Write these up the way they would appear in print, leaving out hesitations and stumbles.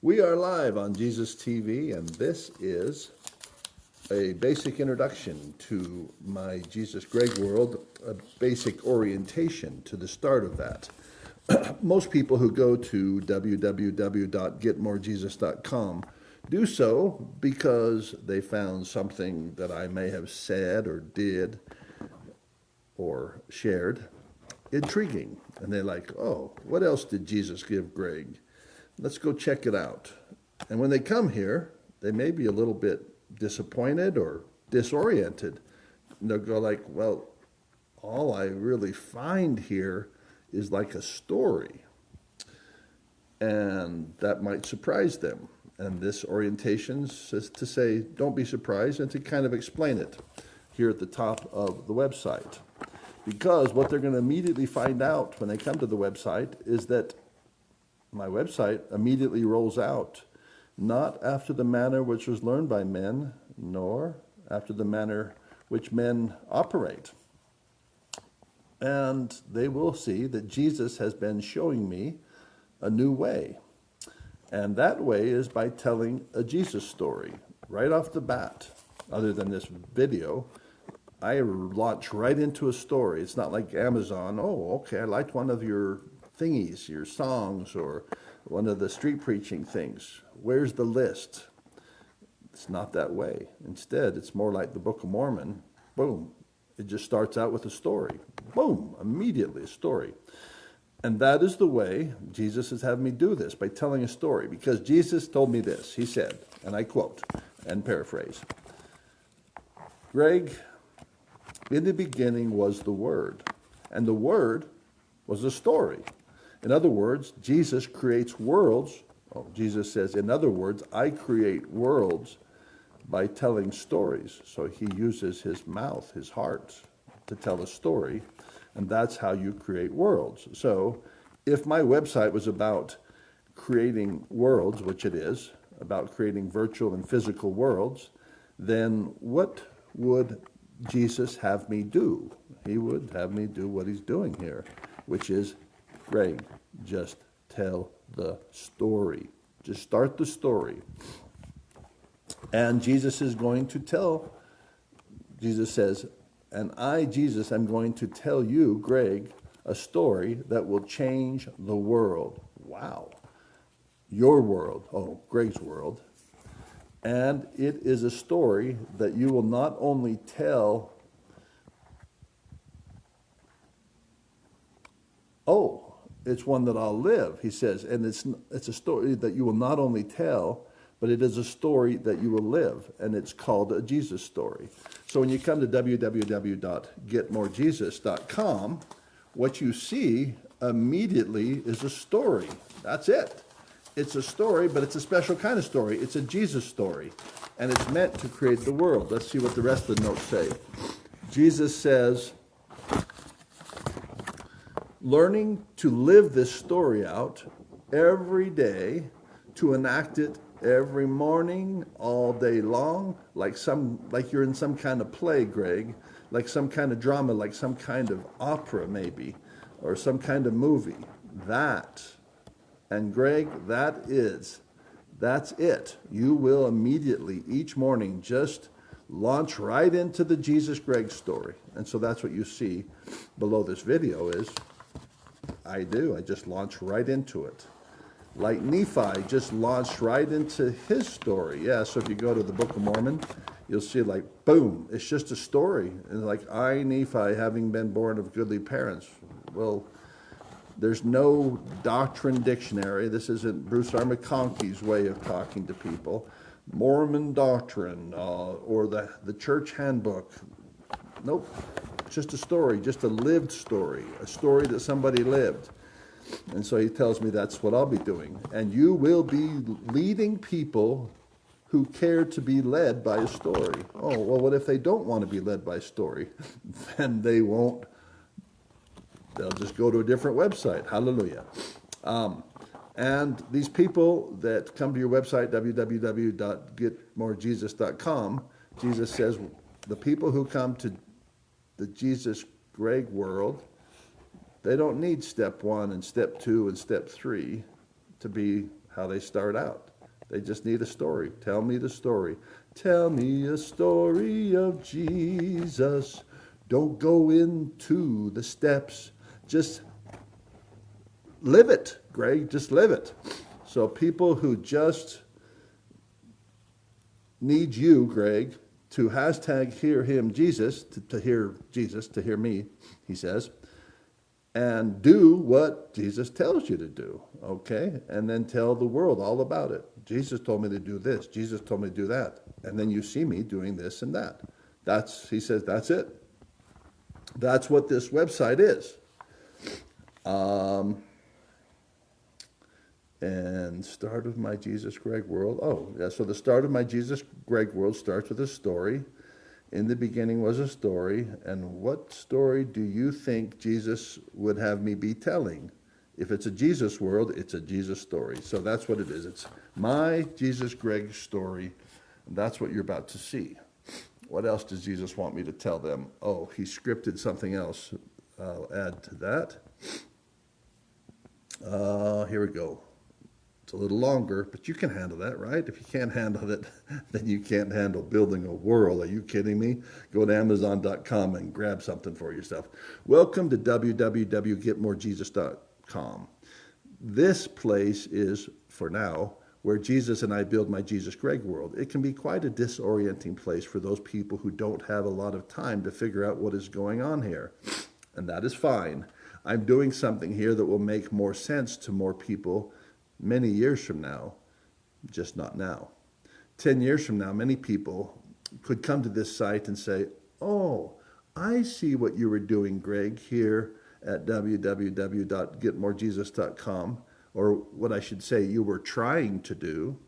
We are live on Jesus TV, and this is a basic introduction to my Jesus Greg world, a basic orientation to the start of that. Most people who go to www.getmorejesus.com do so because they found something that I may have said or did or shared intriguing. And they're like, oh, what else did Jesus give Greg? Let's go check it out. And when they come here, they may be a little bit disappointed or disoriented. And they'll go like, well, all I really find here is like a story. And that might surprise them. And this orientation is to say, don't be surprised, and to kind of explain it here at the top of the website. Because what they're going to immediately find out when they come to the website is that my website immediately rolls out, not after the manner which was learned by men, nor after the manner which men operate. And they will see that Jesus has been showing me a new way. And that way is by telling a Jesus story right off the bat. Other than this video, I launch right into a story. It's not like Amazon. Oh, okay, I liked one of your thingies, your songs, or one of the street preaching things. Where's the list? It's not that way. Instead, it's more like the Book of Mormon. Boom. It just starts out with a story. Boom. Immediately a story. And that is the way Jesus is having me do this, by telling a story. Because Jesus told me this. He said, and I quote and paraphrase, Greg, in the beginning was the Word, and the Word was a story. In other words, Jesus creates worlds. Oh, Jesus says, in other words, I create worlds by telling stories. So he uses his mouth, his heart, to tell a story, and that's how you create worlds. So if my website was about creating worlds, which it is, about creating virtual and physical worlds, then what would Jesus have me do? He would have me do what he's doing here, which is, Greg, just tell the story. Just start the story. And Jesus is going to tell, Jesus says, and I, Jesus, am going to tell you, Greg, a story that will change the world. Wow. Your world. Oh, Greg's world. And it is a story that you will not only tell, oh, it's one that I'll live, he says. And it's a story that you will not only tell, but it is a story that you will live. And it's called a Jesus story. So when you come to www.getmorejesus.com, what you see immediately is a story. That's it. It's a story, but it's a special kind of story. It's a Jesus story. And it's meant to create the world. Let's see what the rest of the notes say. Jesus says, learning to live this story out every day, to enact it every morning, all day long, like you're in some kind of play, Greg, like some kind of drama, like some kind of opera maybe, or some kind of movie. That, and Greg, that's it. You will immediately, each morning, just launch right into the Jesus Greg story. And so that's what you see below this video is, I just launch right into it. Like Nephi just launched right into his story. Yeah, so if you go to the Book of Mormon, you'll see like, boom, it's just a story. And like, I, Nephi, having been born of goodly parents. Well, there's no doctrine dictionary. This isn't Bruce R. McConkie's way of talking to people. Mormon doctrine or the church handbook. Nope. It's just a story, just a lived story, a story that somebody lived. And so he tells me that's what I'll be doing. And you will be leading people who care to be led by a story. Oh, well, what if they don't want to be led by a story? Then they won't. They'll just go to a different website. Hallelujah. And these people that come to your website, www.getmorejesus.com, Jesus says the people who come to the Jesus Greg world, they don't need step 1 and step 2 and step 3 to be how they start out. They just need a story. Tell me the story. Tell me a story of Jesus. Don't go into the steps. Just live it, Greg. Just live it. So people who just need you, Greg, to hashtag hear him Jesus, to hear Jesus, to hear me, he says, and do what Jesus tells you to do, okay? And then tell the world all about it. Jesus told me to do this. Jesus told me to do that. And then you see me doing this and that. He says, that's it. That's what this website is. And start of my Jesus Greg world. Oh, yeah, so the start of my Jesus Greg world starts with a story. In the beginning was a story. And what story do you think Jesus would have me be telling? If it's a Jesus world, it's a Jesus story. So that's what it is. It's my Jesus Greg story. And that's what you're about to see. What else does Jesus want me to tell them? Oh, he scripted something else. I'll add to that. Here we go. It's a little longer, but you can handle that, right? If you can't handle it, then you can't handle building a world. Are you kidding me? Go to Amazon.com and grab something for yourself. Welcome to www.getmorejesus.com. This place is, for now, where Jesus and I build my Jesus Greg world. It can be quite a disorienting place for those people who don't have a lot of time to figure out what is going on here. And that is fine. I'm doing something here that will make more sense to more people many years from now, just not now. 10 years from now, many people could come to this site and say, oh, I see what you were doing, Greg, here at www.getmorejesus.com, or what I should say you were trying to do.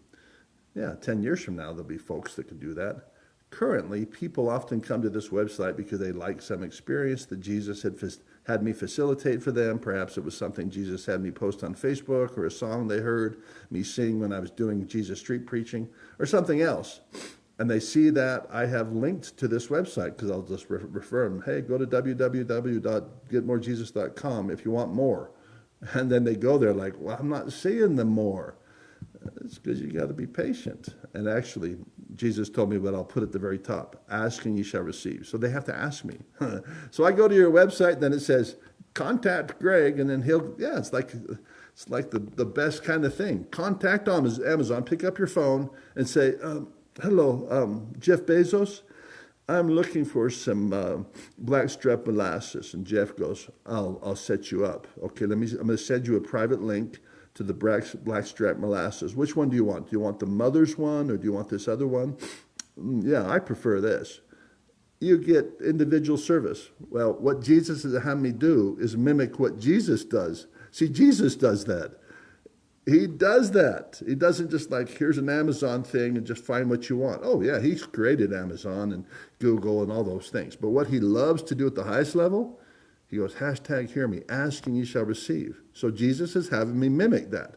Yeah, 10 years from now, there'll be folks that can do that. Currently, people often come to this website because they like some experience that Jesus had me facilitate for them. Perhaps it was something Jesus had me post on Facebook, or a song they heard me sing when I was doing Jesus street preaching, or something else. And they see that I have linked to this website because I'll just refer them. Hey, go to www.getmorejesus.com if you want more. And then they go there like, well, I'm not seeing them more. It's because you got to be patient. And actually, Jesus told me what I'll put at the very top. Ask and you shall receive. So they have to ask me. So I go to your website, then it says, contact Greg, and then it's like the best kind of thing. Contact Amazon, pick up your phone and say, hello, Jeff Bezos. I'm looking for some blackstrap molasses. And Jeff goes, I'll set you up. Okay, I'm going to send you a private link to the blackstrap molasses. Which one do you want? Do you want the mother's one, or do you want this other one? Yeah, I prefer this. You get individual service. Well, what Jesus has had me do is mimic what Jesus does. See, Jesus does that. He does that. He doesn't just like, here's an Amazon thing and just find what you want. Oh, yeah, he's created Amazon and Google and all those things. But what he loves to do at the highest level, he goes, hashtag hear me, ask and you shall receive. So Jesus is having me mimic that.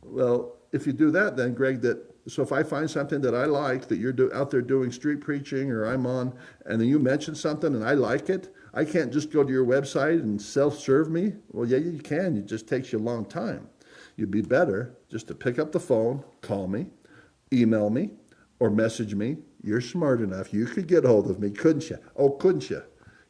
Well, if you do that, then Greg, so if I find something that I like, that you're out there doing street preaching, or I'm on, and then you mention something and I like it, I can't just go to your website and self-serve me. Well, yeah, you can. It just takes you a long time. You'd be better just to pick up the phone, call me, email me, or message me. You're smart enough. You could get hold of me, couldn't you? Oh, couldn't you?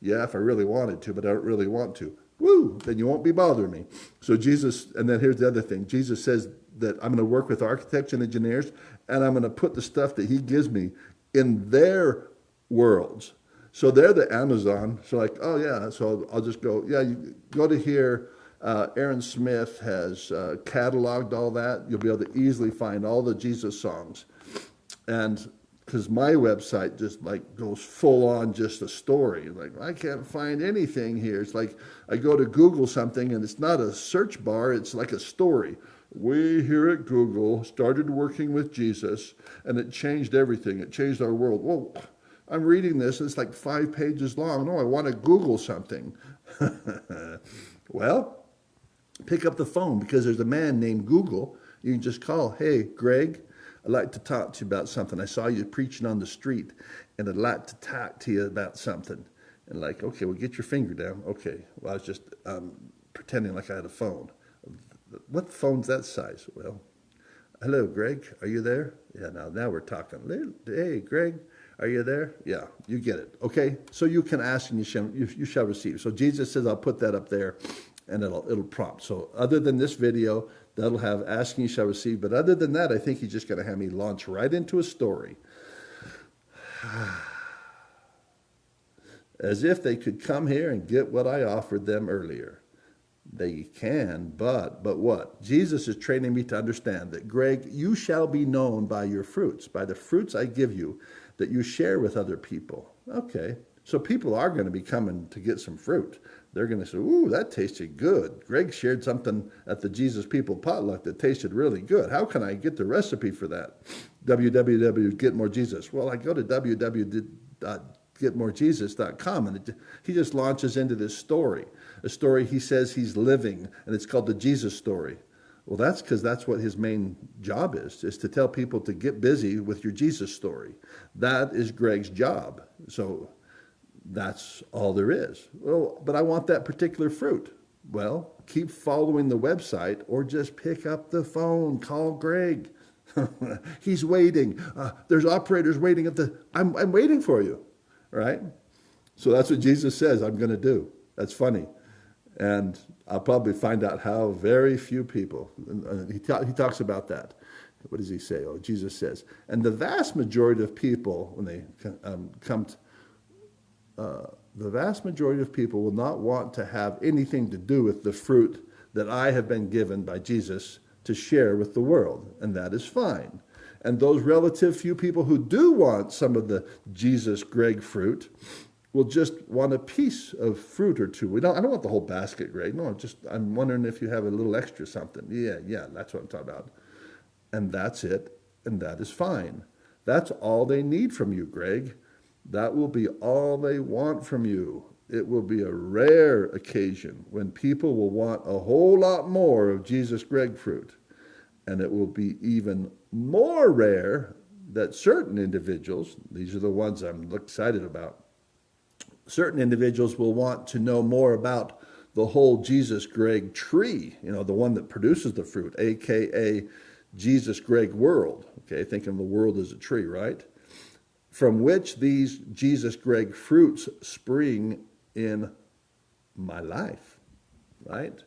Yeah, if I really wanted to, but I don't really want to. Woo, then you won't be bothering me. So Jesus, and then here's the other thing. Jesus says that I'm going to work with architects and engineers, and I'm going to put the stuff that he gives me in their worlds. So they're the Amazon. So like, oh yeah, so I'll just go, yeah, you go to here. Aaron Smith has cataloged all that. You'll be able to easily find all the Jesus songs. And because my website just like goes full on just a story. Like, I can't find anything here. It's like I go to Google something and it's not a search bar, it's like a story. We here at Google started working with Jesus and it changed everything. It changed our world. Whoa, I'm reading this and it's like 5 pages long. No, I want to Google something. Well, pick up the phone because there's a man named Google. You can just call, hey, Greg, I'd like to talk to you about something. I saw you preaching on the street, and I'd like to talk to you about something. And like, okay, well, get your finger down. Okay, well, I was just pretending like I had a phone. What phone's that size? Well, Hello, Greg. Are you there? Yeah, now we're talking. Hey, Greg, are you there? Yeah, you get it. Okay, so you can ask and you shall receive. So Jesus says, I'll put that up there, and it'll prompt. So other than this video, that'll have ask and you shall receive. But other than that, I think he's just going to have me launch right into a story, as if they could come here and get what I offered them earlier. They can, but what? Jesus is training me to understand that, Greg, you shall be known by your fruits, by the fruits I give you that you share with other people. Okay, so people are going to be coming to get some fruit. They're going to say, ooh, that tasted good. Greg shared something at the Jesus People potluck that tasted really good. How can I get the recipe for that? www.getmorejesus. Well, I go to www.getmorejesus.com, and he just launches into this story, a story he says he's living, and it's called the Jesus story. Well, that's because that's what his main job is to tell people to get busy with your Jesus story. That is Greg's job. So that's all there is. Well, but I want that particular fruit. Well, keep following the website or just pick up the phone, call Greg. He's waiting. There's operators waiting I'm waiting for you, right? So that's what Jesus says I'm going to do. That's funny. And I'll probably find out how very few people, he talks about that. What does he say? Oh, Jesus says, and the vast majority of people, when they the vast majority of people will not want to have anything to do with the fruit that I have been given by Jesus to share with the world, and that is fine. And those relative few people who do want some of the Jesus Greg fruit will just want a piece of fruit or two. I don't want the whole basket, Greg. No, I'm wondering if you have a little extra something. Yeah, that's what I'm talking about. And that's it, and that is fine. That's all they need from you, Greg. That will be all they want from you. It will be a rare occasion when people will want a whole lot more of Jesus Greg fruit. And it will be even more rare that certain individuals, these are the ones I'm excited about, certain individuals will want to know more about the whole Jesus Greg tree, the one that produces the fruit, aka Jesus Greg world. Okay, think of the world as a tree, right? From which these Jesus Greg fruits spring in my life, right?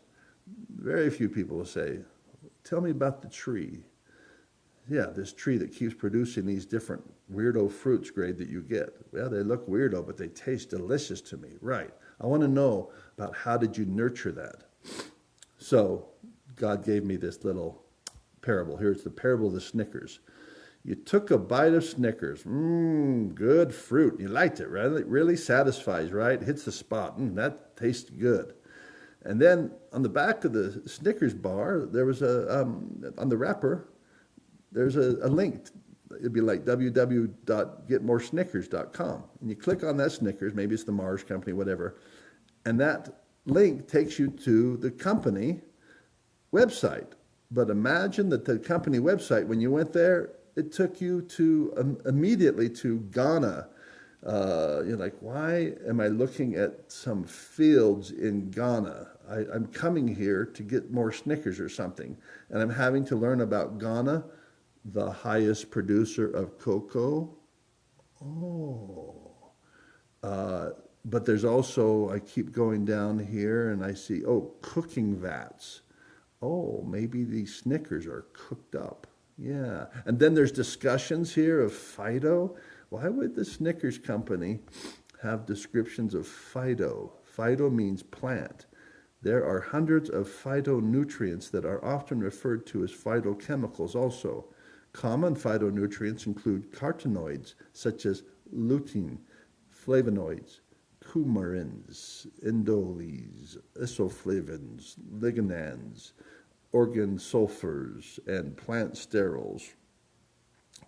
Very few people will say, tell me about the tree. Yeah, this tree that keeps producing these different weirdo fruits, Greg, that you get. Well, they look weirdo, but they taste delicious to me. Right. I want to know about how did you nurture that? So God gave me this little parable. Here's the parable of the Snickers. You took a bite of Snickers. Good fruit. You liked it, right? It really satisfies, right? Hits the spot. That tastes good. And then on the back of the Snickers bar, there was on the wrapper, there's a link. It'd be like www.getmoresnickers.com. And you click on that Snickers, maybe it's the Mars company, whatever, and that link takes you to the company website. But imagine that the company website, when you went there, it took you to immediately to Ghana. You're like, why am I looking at some fields in Ghana? I'm coming here to get more Snickers or something, and I'm having to learn about Ghana, the highest producer of cocoa. But there's also, I keep going down here and I see, cooking vats. Maybe these Snickers are cooked up. Yeah. And then there's discussions here of phyto. Why would the Snickers company have descriptions of phyto? Phyto means plant. There are hundreds of phytonutrients that are often referred to as phytochemicals also. Common phytonutrients include carotenoids such as lutein, flavonoids, coumarins, indoles, isoflavones, lignans, organ sulfurs, and plant sterols.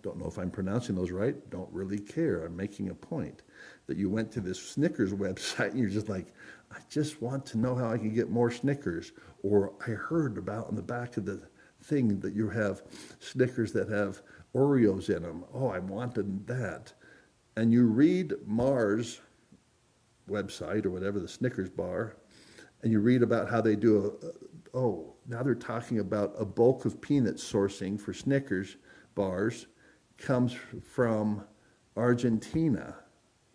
Don't know if I'm pronouncing those right. Don't really care. I'm making a point that you went to this Snickers website and you're just like, I just want to know how I can get more Snickers. Or I heard about on the back of the thing that you have Snickers that have Oreos in them. I wanted that. And you read Mars website or whatever, the Snickers bar, and you read about how they do oh, now they're talking about a bulk of peanut sourcing for Snickers bars comes from Argentina.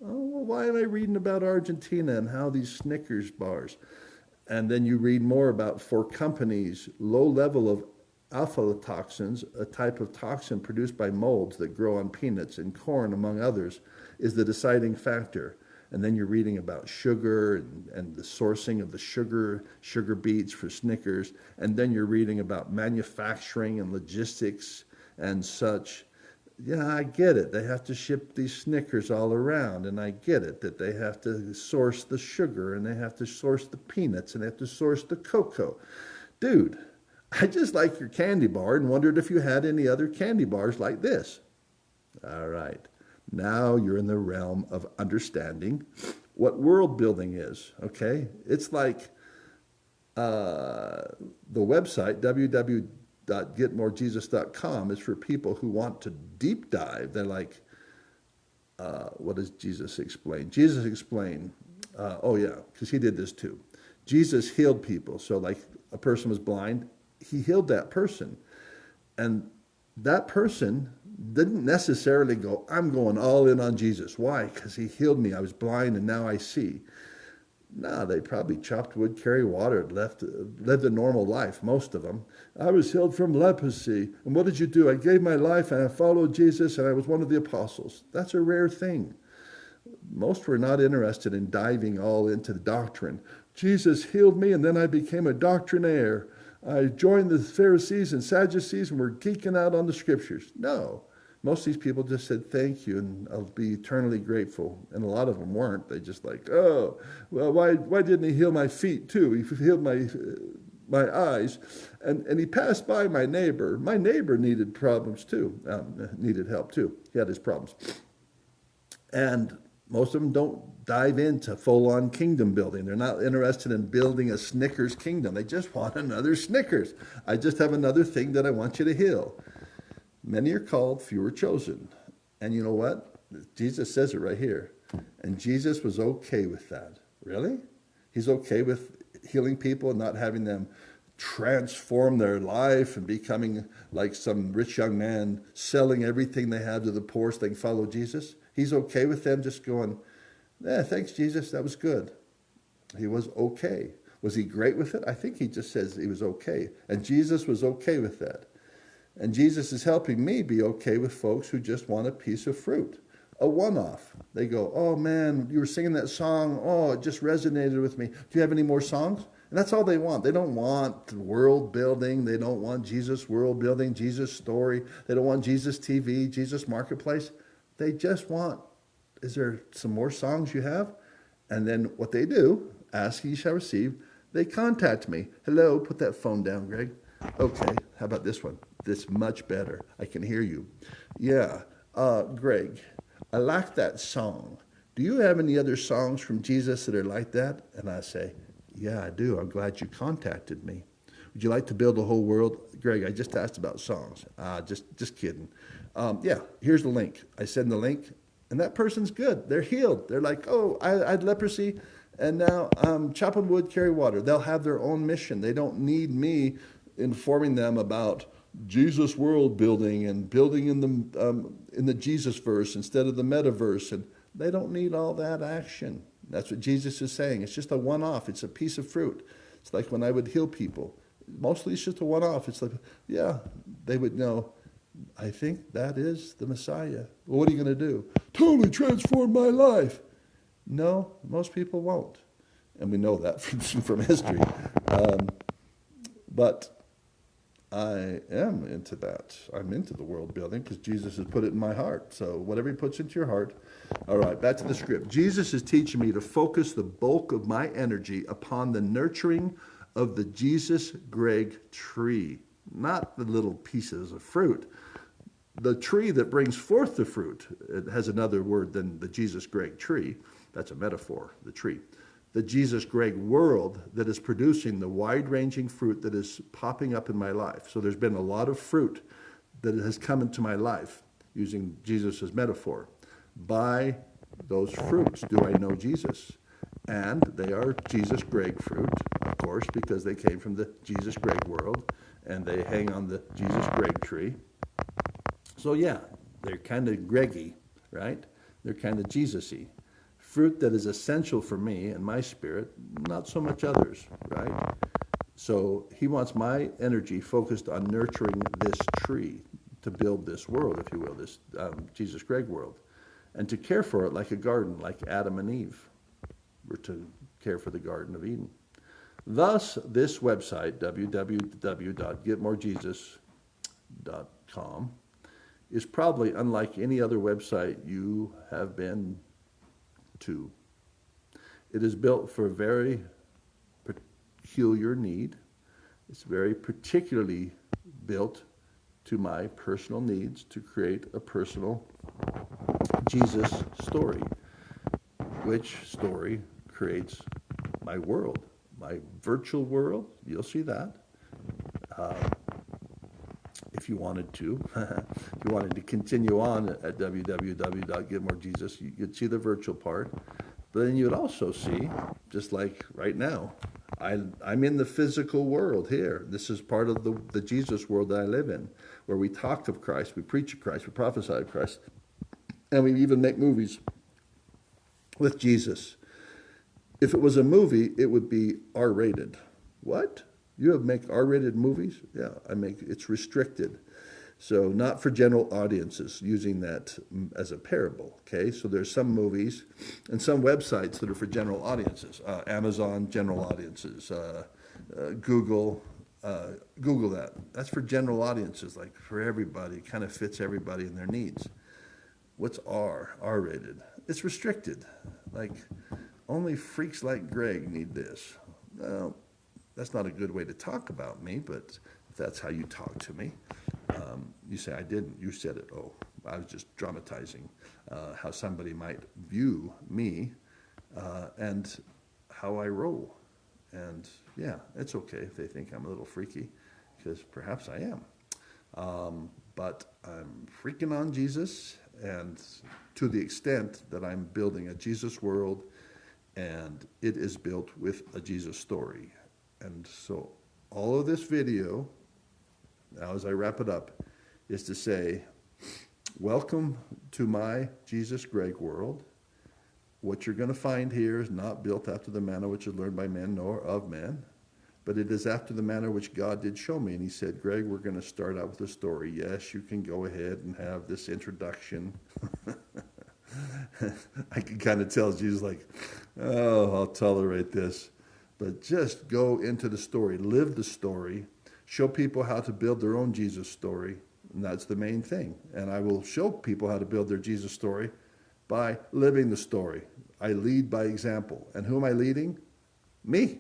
Oh, well, why am I reading about Argentina and how these Snickers bars? And then you read more about for companies, low level of aflatoxins, a type of toxin produced by molds that grow on peanuts and corn, among others, is the deciding factor. And then you're reading about sugar and the sourcing of the sugar beets for Snickers. And then you're reading about manufacturing and logistics and such. Yeah, I get it. They have to ship these Snickers all around, and I get it that they have to source the sugar, and they have to source the peanuts, and they have to source the cocoa. Dude, I just like your candy bar and wondered if you had any other candy bars like this. All right. Now you're in the realm of understanding what world building is, okay? It's like the website, www.getmorejesus.com, is for people who want to deep dive. They're like, what does Jesus explain? Jesus explained, oh yeah, because he did this too. Jesus healed people. So like a person was blind, he healed that person. And that person didn't necessarily go, I'm going all in on Jesus. Why? Because he healed me. I was blind and now I see. No, they probably chopped wood, carried water, lived a normal life, most of them. I was healed from leprosy. And what did you do? I gave my life and I followed Jesus and I was one of the apostles. That's a rare thing. Most were not interested in diving all into the doctrine. Jesus healed me and then I became a doctrinaire. I joined the Pharisees and Sadducees and we're geeking out on the scriptures. No, most of these people just said thank you and I'll be eternally grateful. And a lot of them weren't. They just like, oh, well, why didn't he heal my feet too? He healed my eyes. And he passed by my neighbor. My neighbor needed problems too, needed help too. He had his problems. And most of them don't dive into full-on kingdom building. They're not interested in building a Snickers kingdom. They just want another Snickers. I just have another thing that I want you to heal. Many are called, few are chosen. And you know what? Jesus says it right here. And Jesus was okay with that. Really? He's okay with healing people and not having them transform their life and becoming like some rich young man, selling everything they have to the poor so they can follow Jesus. He's okay with them just going, thanks, Jesus, that was good. He was okay. Was he great with it? I think he just says he was okay. And Jesus was okay with that. And Jesus is helping me be okay with folks who just want a piece of fruit, a one-off. They go, oh man, you were singing that song. Oh, it just resonated with me. Do you have any more songs? And that's all they want. They don't want world building. They don't want Jesus world building, Jesus story. They don't want Jesus TV, Jesus marketplace. They just want, is there some more songs you have? And then what they do, ask ye shall receive, they contact me. Hello, put that phone down, Greg. Okay, how about this one? This much better. I can hear you. Yeah, Greg, I like that song. Do you have any other songs from Jesus that are like that? And I say, yeah, I do. I'm glad you contacted me. Would you like to build the whole world? Greg, I just asked about songs. Just kidding. Yeah, here's the link. I send the link, and that person's good. They're healed. They're like, oh, I had leprosy, and now I'm chopping wood, carry water. They'll have their own mission. They don't need me informing them about Jesus world building and building in the Jesus verse instead of the metaverse. And they don't need all that action. That's what Jesus is saying. It's just a one-off. It's a piece of fruit. It's like when I would heal people. Mostly it's just a one-off. It's like, yeah, they would know, I think that is the Messiah. Well, what are you going to do? Totally transform my life. No, most people won't. And we know that from history. But I am into that. I'm into the world building because Jesus has put it in my heart. So whatever he puts into your heart. All right, back to the script. Jesus is teaching me to focus the bulk of my energy upon the nurturing of the Jesus Greg tree, not the little pieces of fruit. The tree that brings forth the fruit, it has another word than the Jesus Greg tree. That's a metaphor, the tree. The Jesus Greg world that is producing the wide-ranging fruit that is popping up in my life. So there's been a lot of fruit that has come into my life, using Jesus as metaphor. By those fruits do I know Jesus. And they are Jesus Greg fruit, of course, because they came from the Jesus Greg world, and they hang on the Jesus Greg tree. So yeah, they're kind of Greggy, right? They're kind of Jesus-y. Fruit that is essential for me and my spirit, not so much others, right? So he wants my energy focused on nurturing this tree to build this world, if you will, this Jesus Greg world, and to care for it like a garden, like Adam and Eve were to care for the Garden of Eden. Thus, this website, www.getmorejesus.com, is probably unlike any other website you have been to. It is built for a very peculiar need. It's very particularly built to my personal needs to create a personal Jesus story, which story creates my world, my virtual world. You'll see that. If you wanted to, if you wanted to continue on at www.getmorejesus, you'd see the virtual part. But then you'd also see, just like right now, I'm in the physical world here. This is part of the Jesus world that I live in, where we talk of Christ, we preach of Christ, we prophesy of Christ, and we even make movies with Jesus. If it was a movie, it would be R-rated. What? You make R-rated movies? Yeah, it's restricted. So not for general audiences, using that as a parable, okay? So there's some movies and some websites that are for general audiences. Amazon, general audiences. Google that. That's for general audiences, like for everybody. It kind of fits everybody and their needs. What's R-rated? It's restricted. Like, only freaks like Greg need this. Well, that's not a good way to talk about me, but if that's how you talk to me, you say, I didn't, you said it. Oh, I was just dramatizing how somebody might view me and how I roll. And yeah, it's okay if they think I'm a little freaky, because perhaps I am. But I'm freaking on Jesus, and to the extent that I'm building a Jesus world, and it is built with a Jesus story. And so all of this video, now as I wrap it up, is to say, welcome to my Jesus Greg world. What you're going to find here is not built after the manner which is learned by men nor of men, but it is after the manner which God did show me. And he said, Greg, we're going to start out with a story. Yes, you can go ahead and have this introduction. I can kind of tell Jesus like, oh, I'll tolerate this. But just go into the story, live the story, show people how to build their own Jesus story, and that's the main thing. And I will show people how to build their Jesus story by living the story. I lead by example. And who am I leading? Me.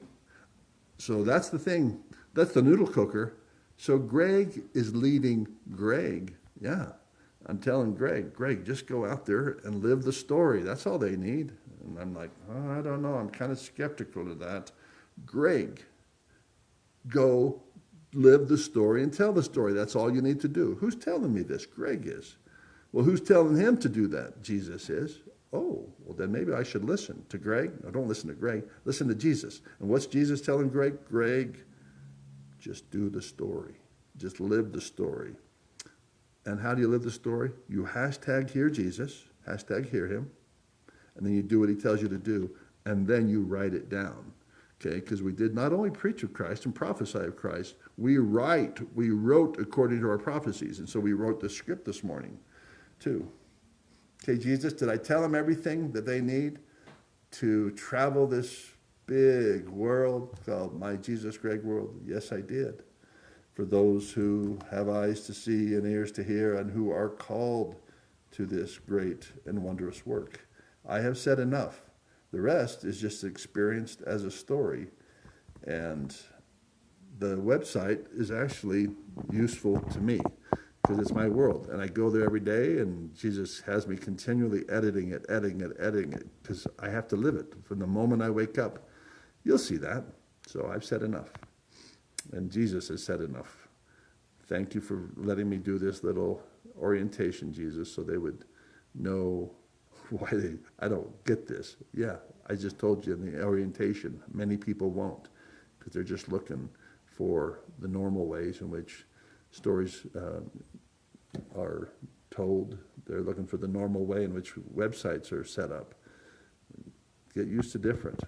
So that's the thing. That's the noodle cooker. So Greg is leading Greg. Yeah. I'm telling Greg, just go out there and live the story. That's all they need. And I'm like, oh, I don't know. I'm kind of skeptical of that. Greg, go live the story and tell the story. That's all you need to do. Who's telling me this? Greg is. Well, who's telling him to do that? Jesus is. Oh, well, then maybe I should listen to Greg. No, don't listen to Greg. Listen to Jesus. And what's Jesus telling Greg? Greg, just do the story. Just live the story. And how do you live the story? You hashtag hear Jesus, hashtag hear him, and then you do what he tells you to do, and then you write it down. Okay, because we did not only preach of Christ and prophesy of Christ, we wrote according to our prophecies. And so we wrote the script this morning, too. Okay, Jesus, did I tell them everything that they need to travel this big world called my Jesus Greg world? Yes, I did. For those who have eyes to see and ears to hear and who are called to this great and wondrous work. I have said enough. The rest is just experienced as a story. And the website is actually useful to me because it's my world. And I go there every day, and Jesus has me continually editing it, because I have to live it. From the moment I wake up, you'll see that. So I've said enough. And Jesus has said enough. Thank you for letting me do this little orientation, Jesus, so they would know why I don't get this. Yeah, I just told you in the orientation, many people won't, because they're just looking for the normal ways in which stories are told. They're looking for the normal way in which websites are set up. Get used to different.